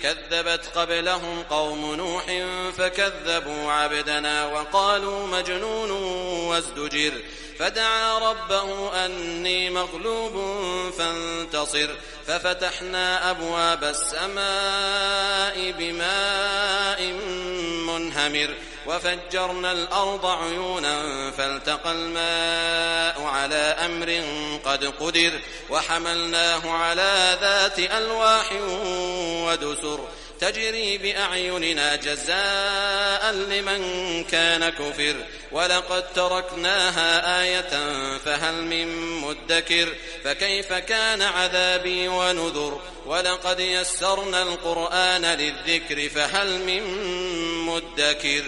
كذبت قبلهم قوم نوح فكذبوا عبدنا وقالوا مجنون وازدجر فدعا ربه أني مغلوب فانتصر ففتحنا أبواب السماء بماء منهمر وفجرنا الأرض عيونا فالتقى الماء على أمر قد قدر وحملناه على ذات ألواح ودسر تجري بأعيننا جزاء لمن كان كفر ولقد تركناها آية فهل من مدكر فكيف كان عذابي ونذر ولقد يسرنا القرآن للذكر فهل من مدكر.